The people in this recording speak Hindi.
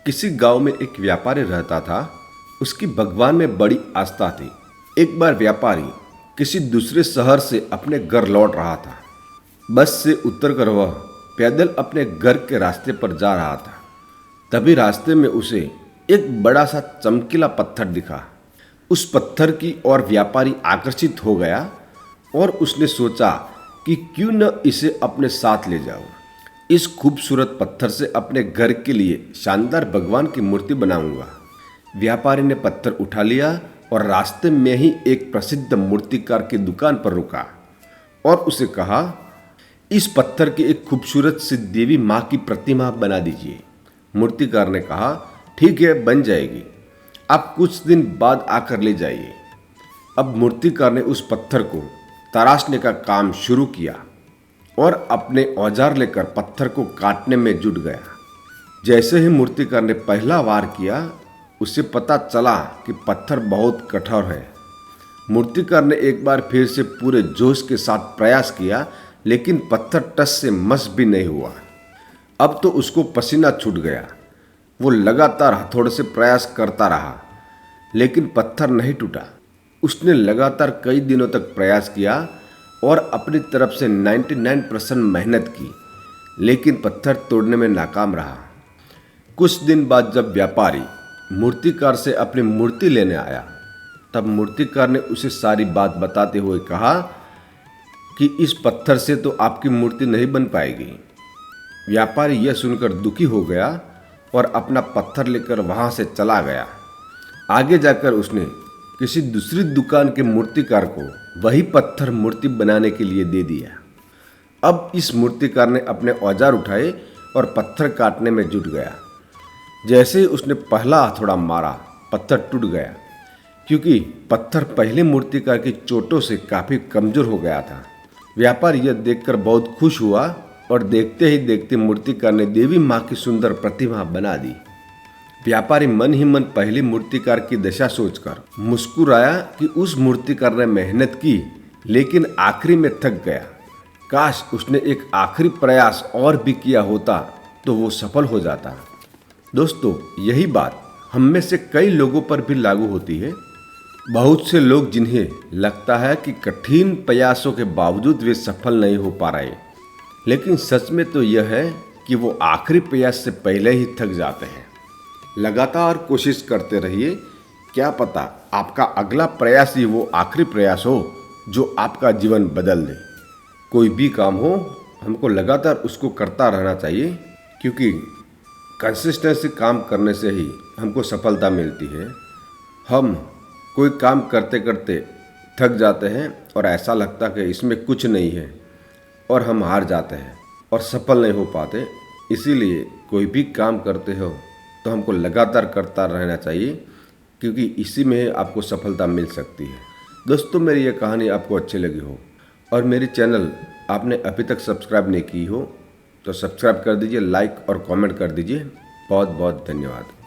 किसी गांव में एक व्यापारी रहता था। उसकी भगवान में बड़ी आस्था थी। एक बार व्यापारी किसी दूसरे शहर से अपने घर लौट रहा था। बस से उतरकर वह पैदल अपने घर के रास्ते पर जा रहा था। तभी रास्ते में उसे एक बड़ा सा चमकीला पत्थर दिखा। उस पत्थर की ओर व्यापारी आकर्षित हो गया और उसने सोचा कि क्यों न इसे अपने साथ ले जाऊं। इस खूबसूरत पत्थर से अपने घर के लिए शानदार भगवान की मूर्ति बनाऊंगा। व्यापारी ने पत्थर उठा लिया और रास्ते में ही एक प्रसिद्ध मूर्तिकार की दुकान पर रुका और उसे कहा, इस पत्थर की एक खूबसूरत सी देवी माँ की प्रतिमा बना दीजिए। मूर्तिकार ने कहा, ठीक है, बन जाएगी, आप कुछ दिन बाद आकर ले जाइए। अब मूर्तिकार ने उस पत्थर को तराशने का काम शुरू किया और अपने औजार लेकर पत्थर को काटने में जुट गया। जैसे ही मूर्तिकार ने पहला वार किया, उसे पता चला कि पत्थर बहुत कठोर है। मूर्तिकार ने एक बार फिर से पूरे जोश के साथ प्रयास किया, लेकिन पत्थर टस से मस भी नहीं हुआ। अब तो उसको पसीना छूट गया। वो लगातार हथौड़े से प्रयास करता रहा, लेकिन पत्थर नहीं टूटा। उसने लगातार कई दिनों तक प्रयास किया और अपनी तरफ से 99% मेहनत की, लेकिन पत्थर तोड़ने में नाकाम रहा। कुछ दिन बाद जब व्यापारी मूर्तिकार से अपनी मूर्ति लेने आया, तब मूर्तिकार ने उसे सारी बात बताते हुए कहा कि इस पत्थर से तो आपकी मूर्ति नहीं बन पाएगी। व्यापारी यह सुनकर दुखी हो गया और अपना पत्थर लेकर वहां से चला गया। आगे जाकर उसने किसी दूसरी दुकान के मूर्तिकार को वही पत्थर मूर्ति बनाने के लिए दे दिया। अब इस मूर्तिकार ने अपने औजार उठाए और पत्थर काटने में जुट गया। जैसे ही उसने पहला हथौड़ा मारा, पत्थर टूट गया, क्योंकि पत्थर पहले मूर्तिकार की चोटों से काफी कमजोर हो गया था। व्यापारी यह देखकर बहुत खुश हुआ और देखते ही देखते मूर्तिकार ने देवी माँ की सुंदर प्रतिमा बना दी। व्यापारी मन ही मन पहले मूर्तिकार की दशा सोचकर मुस्कुराया कि उस मूर्तिकार ने मेहनत की, लेकिन आखिरी में थक गया। काश उसने एक आखिरी प्रयास और भी किया होता तो वो सफल हो जाता। दोस्तों, यही बात हम में से कई लोगों पर भी लागू होती है। बहुत से लोग जिन्हें लगता है कि कठिन प्रयासों के बावजूद वे सफल नहीं हो पा रहे, लेकिन सच में तो यह है कि वो आखिरी प्रयास से पहले ही थक जाते हैं। लगातार कोशिश करते रहिए, क्या पता आपका अगला प्रयास ही वो आखिरी प्रयास हो जो आपका जीवन बदल दे। कोई भी काम हो, हमको लगातार उसको करता रहना चाहिए, क्योंकि कंसिस्टेंसी काम करने से ही हमको सफलता मिलती है। हम कोई काम करते करते थक जाते हैं और ऐसा लगता है कि इसमें कुछ नहीं है और हम हार जाते हैं और सफल नहीं हो पाते। इसीलिए कोई भी काम करते हो तो हमको लगातार करता रहना चाहिए, क्योंकि इसी में आपको सफलता मिल सकती है। दोस्तों, मेरी यह कहानी आपको अच्छी लगी हो और मेरी चैनल आपने अभी तक सब्सक्राइब नहीं की हो तो सब्सक्राइब कर दीजिए, लाइक और कमेंट कर दीजिए। बहुत बहुत धन्यवाद।